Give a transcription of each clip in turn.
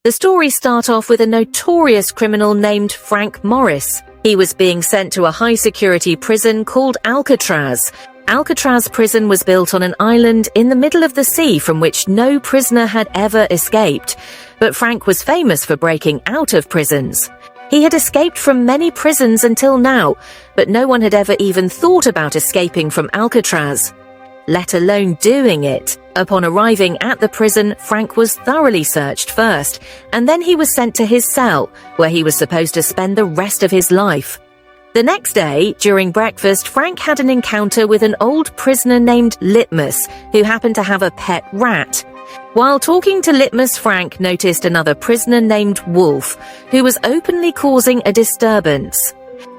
The stories start off with a notorious criminal named Frank Morris. He was being sent to a high-security prison called Alcatraz. Alcatraz prison was built on an island in the middle of the sea from which no prisoner had ever escaped. But Frank was famous for breaking out of prisons. He had escaped from many prisons until now, but no one had ever even thought about escaping from Alcatraz, let alone doing it. Upon arriving at the prison, Frank was thoroughly searched first, and then he was sent to his cell, where he was supposed to spend the rest of his life. The next day, during breakfast, Frank had an encounter with an old prisoner named Litmus, who happened to have a pet rat. While talking to Litmus, Frank noticed another prisoner named Wolf, who was openly causing a disturbance.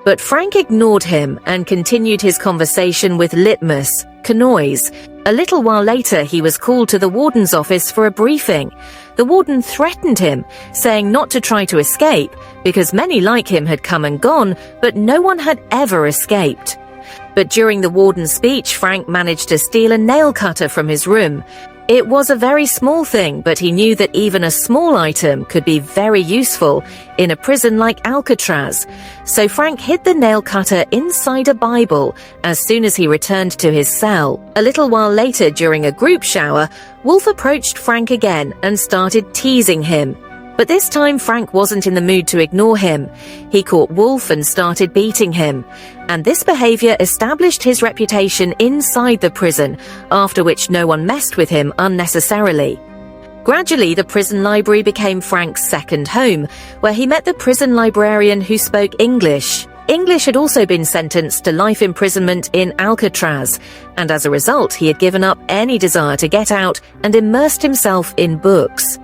But Frank ignored him and continued his conversation with Litmus, Canoise. A little while later, he was called to the warden's office for a briefing. The warden threatened him, saying not to try to escape, because many like him had come and gone, but no one had ever escaped. But during the warden's speech, Frank managed to steal a nail cutter from his room. It was a very small thing, but he knew that even a small item could be very useful in a prison like Alcatraz. So Frank hid the nail cutter inside a Bible as soon as he returned to his cell. A little while later, during a group shower, Wolf approached Frank again and started teasing him. But this time Frank wasn't in the mood to ignore him. He caught Wolf and started beating him. And this behavior established his reputation inside the prison, after which no one messed with him unnecessarily. Gradually, the prison library became Frank's second home, where he met the prison librarian who spoke English. English had also been sentenced to life imprisonment in Alcatraz, and as a result, he had given up any desire to get out and immersed himself in books.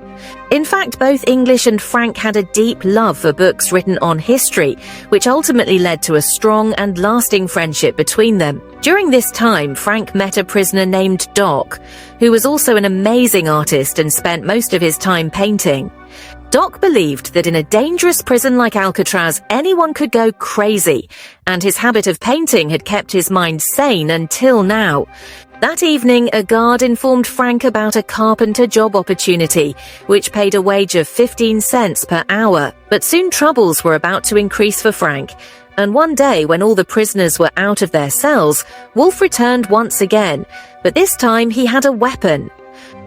In fact, both English and Frank had a deep love for books written on history, which ultimately led to a strong and lasting friendship between them. During this time, Frank met a prisoner named Doc, who was also an amazing artist and spent most of his time painting. Doc believed that in a dangerous prison like Alcatraz, anyone could go crazy, and his habit of painting had kept his mind sane until now. That evening, a guard informed Frank about a carpenter job opportunity, which paid a wage of 15 cents per hour. But soon troubles were about to increase for Frank, and one day when all the prisoners were out of their cells, Wolf returned once again, but this time he had a weapon.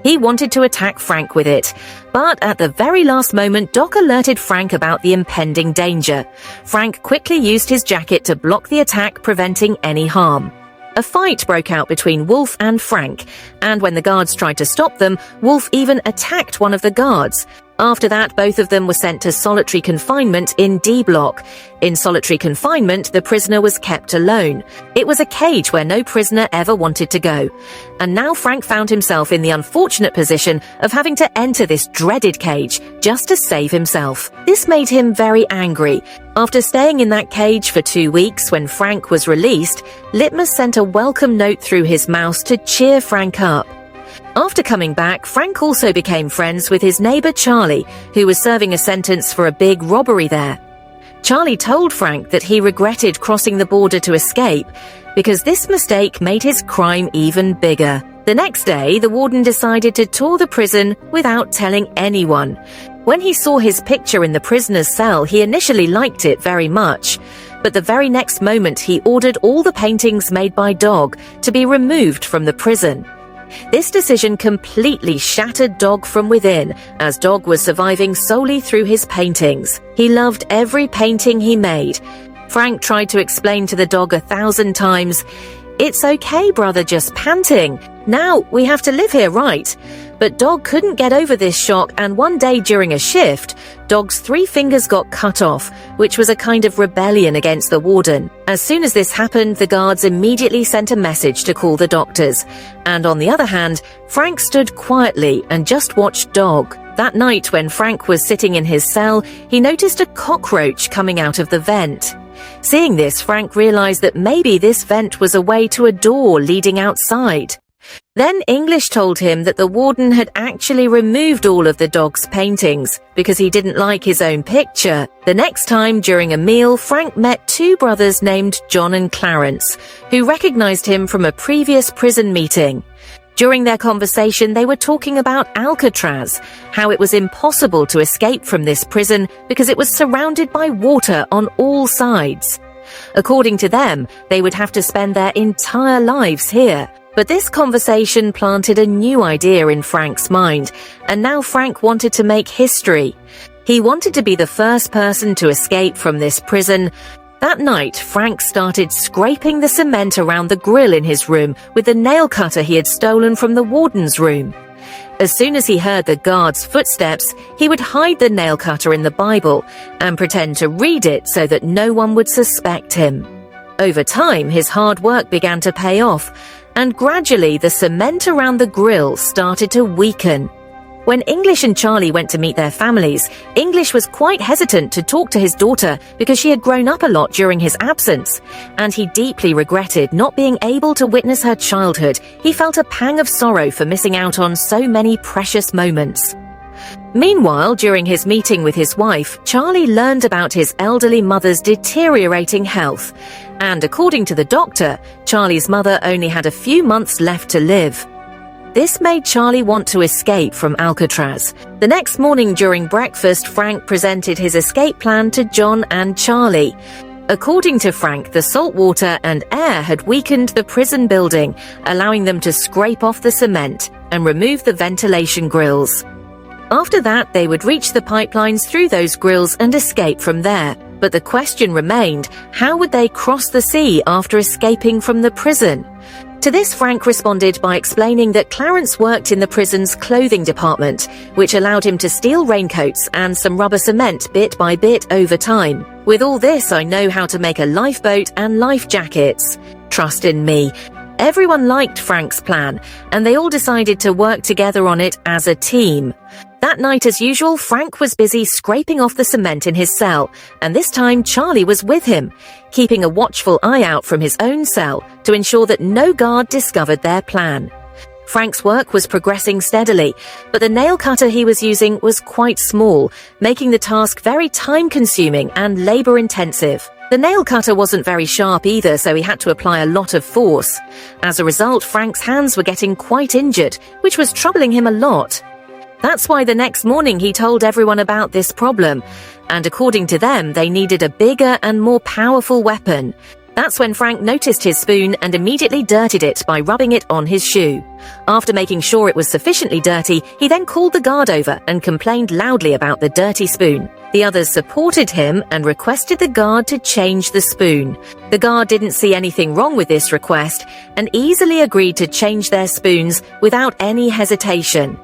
He wanted to attack Frank with it, but at the very last moment, Doc alerted Frank about the impending danger. Frank quickly used his jacket to block the attack, preventing any harm. A fight broke out between Wolf and Frank, and when the guards tried to stop them, Wolf even attacked one of the guards. After that, both of them were sent to solitary confinement in D Block. In solitary confinement, the prisoner was kept alone. It was a cage where no prisoner ever wanted to go. And now Frank found himself in the unfortunate position of having to enter this dreaded cage just to save himself. This made him very angry. After staying in that cage for 2 weeks, when Frank was released, Litmus sent a welcome note through his mouse to cheer Frank up. After coming back, Frank also became friends with his neighbor Charlie, who was serving a sentence for a big robbery there. Charlie told Frank that he regretted crossing the border to escape because this mistake made his crime even bigger. The next day, the warden decided to tour the prison without telling anyone. When he saw his picture in the prisoner's cell, he initially liked it very much. But the very next moment, he ordered all the paintings made by Dog to be removed from the prison. This decision completely shattered Dog from within, as Dog was surviving solely through his paintings. He loved every painting he made. Frank tried to explain to the Dog 1,000 times, "It's okay, brother, just panting. Now we have to live here, right?" But Dog couldn't get over this shock, and one day during a shift, Dog's 3 fingers got cut off, which was a kind of rebellion against the warden. As soon as this happened, the guards immediately sent a message to call the doctors. And on the other hand, Frank stood quietly and just watched Dog. That night, when Frank was sitting in his cell, he noticed a cockroach coming out of the vent. Seeing this, Frank realized that maybe this vent was a way to a door leading outside. Then English told him that the warden had actually removed all of the Dog's paintings because he didn't like his own picture. The next time, during a meal, Frank met 2 brothers named John and Clarence, who recognized him from a previous prison meeting. During their conversation, they were talking about Alcatraz, how it was impossible to escape from this prison because it was surrounded by water on all sides. According to them, they would have to spend their entire lives here. But this conversation planted a new idea in Frank's mind, and now Frank wanted to make history. He wanted to be the first person to escape from this prison. That night, Frank started scraping the cement around the grill in his room with the nail cutter he had stolen from the warden's room. As soon as he heard the guard's footsteps, he would hide the nail cutter in the Bible and pretend to read it so that no one would suspect him. Over time, his hard work began to pay off, and gradually the cement around the grill started to weaken. When English and Charlie went to meet their families, English was quite hesitant to talk to his daughter because she had grown up a lot during his absence, and he deeply regretted not being able to witness her childhood. He felt a pang of sorrow for missing out on so many precious moments. Meanwhile, during his meeting with his wife, Charlie learned about his elderly mother's deteriorating health, and according to the doctor, Charlie's mother only had a few months left to live. This made Charlie want to escape from Alcatraz. The next morning during breakfast, Frank presented his escape plan to John and Charlie. According to Frank, the salt water and air had weakened the prison building, allowing them to scrape off the cement and remove the ventilation grills. After that, they would reach the pipelines through those grills and escape from there. But the question remained, how would they cross the sea after escaping from the prison? To this, Frank responded by explaining that Clarence worked in the prison's clothing department, which allowed him to steal raincoats and some rubber cement bit by bit over time. With all this, I know how to make a lifeboat and life jackets. Trust in me. Everyone liked Frank's plan, and they all decided to work together on it as a team. That night, as usual, Frank was busy scraping off the cement in his cell, and this time Charlie was with him, keeping a watchful eye out from his own cell to ensure that no guard discovered their plan. Frank's work was progressing steadily, but the nail cutter he was using was quite small, making the task very time-consuming and labor-intensive. The nail cutter wasn't very sharp either, so he had to apply a lot of force. As a result, Frank's hands were getting quite injured, which was troubling him a lot. That's why the next morning he told everyone about this problem, and according to them, they needed a bigger and more powerful weapon. That's when Frank noticed his spoon and immediately dirtied it by rubbing it on his shoe. After making sure it was sufficiently dirty, he then called the guard over and complained loudly about the dirty spoon. The others supported him and requested the guard to change the spoon. The guard didn't see anything wrong with this request and easily agreed to change their spoons without any hesitation.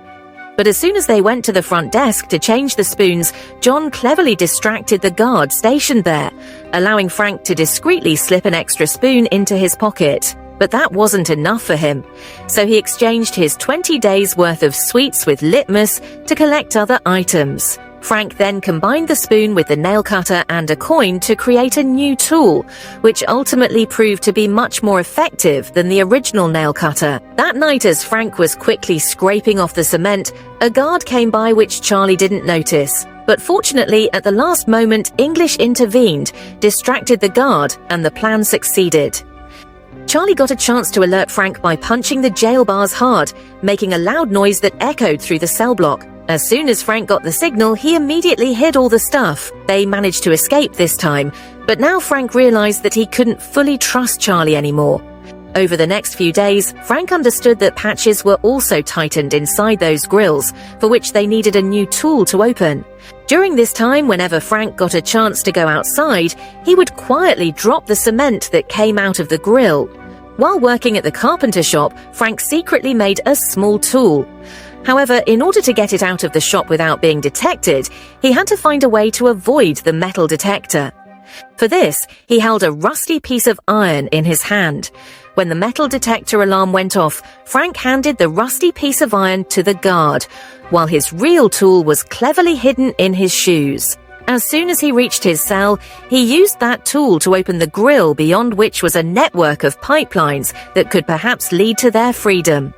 But as soon as they went to the front desk to change the spoons, John cleverly distracted the guard stationed there, allowing Frank to discreetly slip an extra spoon into his pocket. But that wasn't enough for him, so he exchanged his 20 days' worth of sweets with litmus to collect other items. Frank then combined the spoon with the nail cutter and a coin to create a new tool, which ultimately proved to be much more effective than the original nail cutter. That night, as Frank was quickly scraping off the cement, a guard came by which Charlie didn't notice. But fortunately, at the last moment, English intervened, distracted the guard, and the plan succeeded. Charlie got a chance to alert Frank by punching the jail bars hard, making a loud noise that echoed through the cell block. As soon as Frank got the signal, he immediately hid all the stuff. They managed to escape this time, but now Frank realized that he couldn't fully trust Charlie anymore. Over the next few days, Frank understood that patches were also tightened inside those grills, for which they needed a new tool to open. During this time, whenever Frank got a chance to go outside, he would quietly drop the cement that came out of the grill. While working at the carpenter shop, Frank secretly made a small tool. However, in order to get it out of the shop without being detected, he had to find a way to avoid the metal detector. For this, he held a rusty piece of iron in his hand. When the metal detector alarm went off, Frank handed the rusty piece of iron to the guard, while his real tool was cleverly hidden in his shoes. As soon as he reached his cell, he used that tool to open the grill beyond which was a network of pipelines that could perhaps lead to their freedom.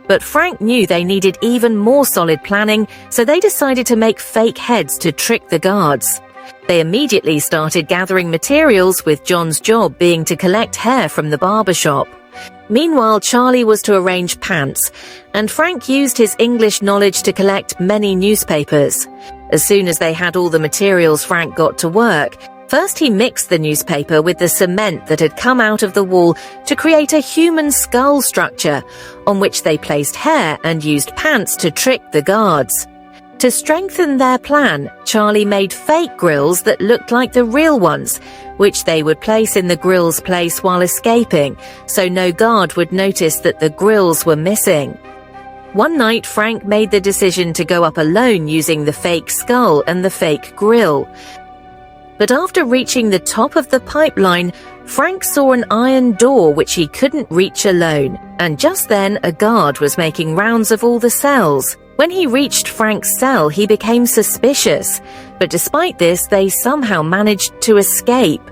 But Frank knew they needed even more solid planning, so they decided to make fake heads to trick the guards. They immediately started gathering materials, with John's job being to collect hair from the barber shop. Meanwhile, Charlie was to arrange pants, and Frank used his English knowledge to collect many newspapers. As soon as they had all the materials, Frank got to work. First, he mixed the newspaper with the cement that had come out of the wall to create a human skull structure, on which they placed hair and used pants to trick the guards. To strengthen their plan, Charlie made fake grills that looked like the real ones, which they would place in the grill's place while escaping, so no guard would notice that the grills were missing. One night, Frank made the decision to go up alone using the fake skull and the fake grill. But after reaching the top of the pipeline, Frank saw an iron door which he couldn't reach alone, and just then a guard was making rounds of all the cells. When he reached Frank's cell, he became suspicious, but despite this, they somehow managed to escape.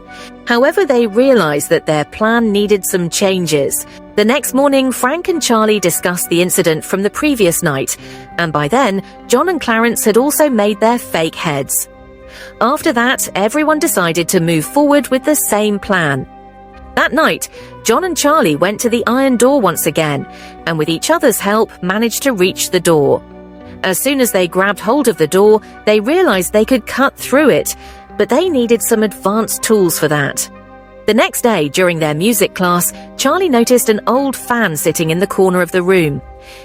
However, they realized that their plan needed some changes. The next morning, Frank and Charlie discussed the incident from the previous night, and by then, John and Clarence had also made their fake heads. After that, everyone decided to move forward with the same plan. That night, John and Charlie went to the iron door once again, and with each other's help, managed to reach the door. As soon as they grabbed hold of the door, they realized they could cut through it, but they needed some advanced tools for that. The next day, during their music class, Charlie noticed an old fan sitting in the corner of the room.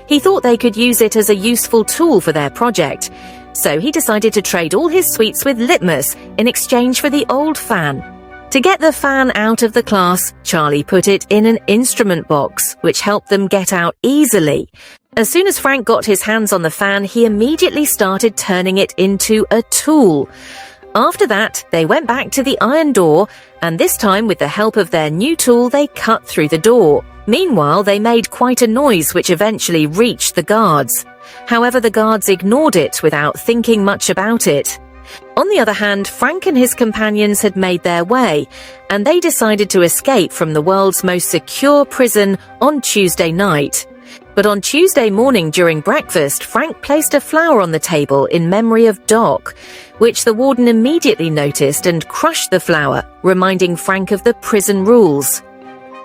He thought they could use it as a useful tool for their project, so he decided to trade all his sweets with Litmus in exchange for the old fan. To get the fan out of the class, Charlie put it in an instrument box, which helped them get out easily. As soon as Frank got his hands on the fan, he immediately started turning it into a tool. After that, they went back to the iron door, and this time with the help of their new tool, they cut through the door. Meanwhile, they made quite a noise which eventually reached the guards. However, the guards ignored it without thinking much about it. On the other hand, Frank and his companions had made their way, and they decided to escape from the world's most secure prison on Tuesday night. But on Tuesday morning during breakfast, Frank placed a flower on the table in memory of Doc, which the warden immediately noticed and crushed the flower, reminding Frank of the prison rules.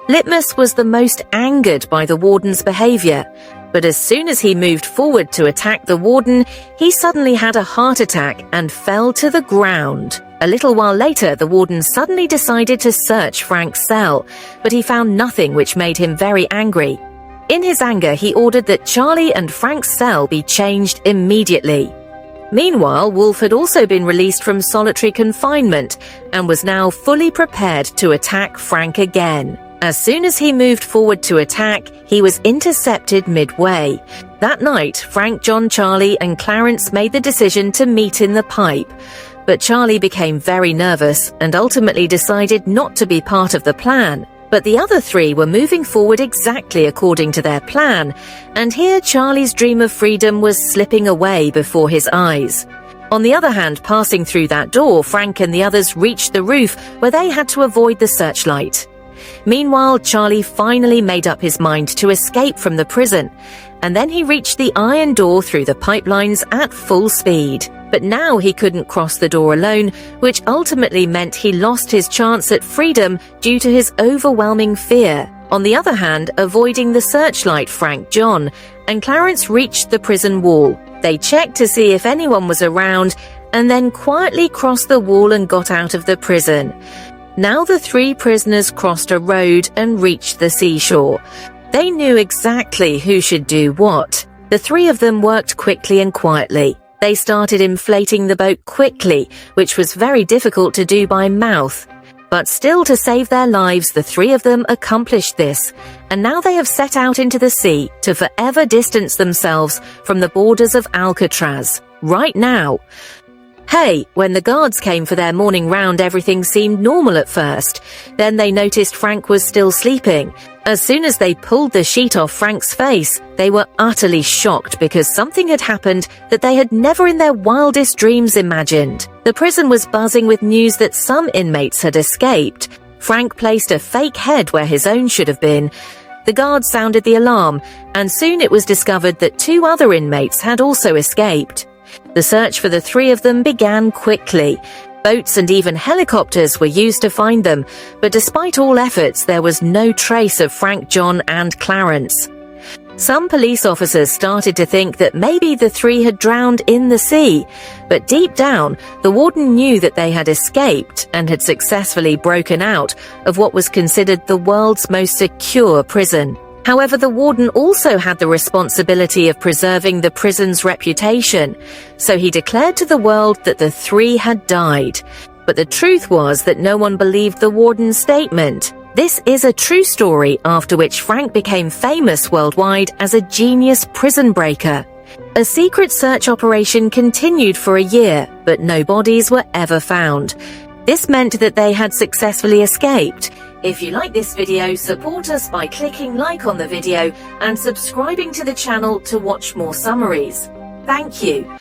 Litmus was the most angered by the warden's behavior, but as soon as he moved forward to attack the warden, he suddenly had a heart attack and fell to the ground. A little while later, the warden suddenly decided to search Frank's cell, but he found nothing, which made him very angry. In his anger, he ordered that Charlie and Frank's cell be changed immediately. Meanwhile, Wolf had also been released from solitary confinement and was now fully prepared to attack Frank again. As soon as he moved forward to attack, he was intercepted midway. That night, Frank, John, Charlie, and Clarence made the decision to meet in the pipe. But Charlie became very nervous and ultimately decided not to be part of the plan. But the other three were moving forward exactly according to their plan, and here Charlie's dream of freedom was slipping away before his eyes. On the other hand, passing through that door, Frank and the others reached the roof where they had to avoid the searchlight. Meanwhile, Charlie finally made up his mind to escape from the prison, and then he reached the iron door through the pipelines at full speed. But now he couldn't cross the door alone, which ultimately meant he lost his chance at freedom due to his overwhelming fear. On the other hand, avoiding the searchlight, Frank, John, and Clarence reached the prison wall. They checked to see if anyone was around, and then quietly crossed the wall and got out of the prison. Now the three prisoners crossed a road and reached the seashore. They knew exactly who should do what. The three of them worked quickly and quietly. They started inflating the boat quickly, which was very difficult to do by mouth. But still, to save their lives, the three of them accomplished this, and now they have set out into the sea to forever distance themselves from the borders of Alcatraz. Right now. Hey, when the guards came for their morning round, everything seemed normal at first. Then they noticed Frank was still sleeping. As soon as they pulled the sheet off Frank's face, they were utterly shocked because something had happened that they had never in their wildest dreams imagined. The prison was buzzing with news that some inmates had escaped. Frank placed a fake head where his own should have been. The guards sounded the alarm, and soon it was discovered that 2 other inmates had also escaped. The search for the 3 of them began quickly. Boats and even helicopters were used to find them, but despite all efforts, there was no trace of Frank, John, and Clarence. Some police officers started to think that maybe the three had drowned in the sea, but deep down, the warden knew that they had escaped and had successfully broken out of what was considered the world's most secure prison. However, the warden also had the responsibility of preserving the prison's reputation, so he declared to the world that the three had died. But the truth was that no one believed the warden's statement. This is a true story, after which Frank became famous worldwide as a genius prison breaker. A secret search operation continued for a year, but no bodies were ever found. This meant that they had successfully escaped. If you like this video, support us by clicking like on the video and subscribing to the channel to watch more summaries. Thank you.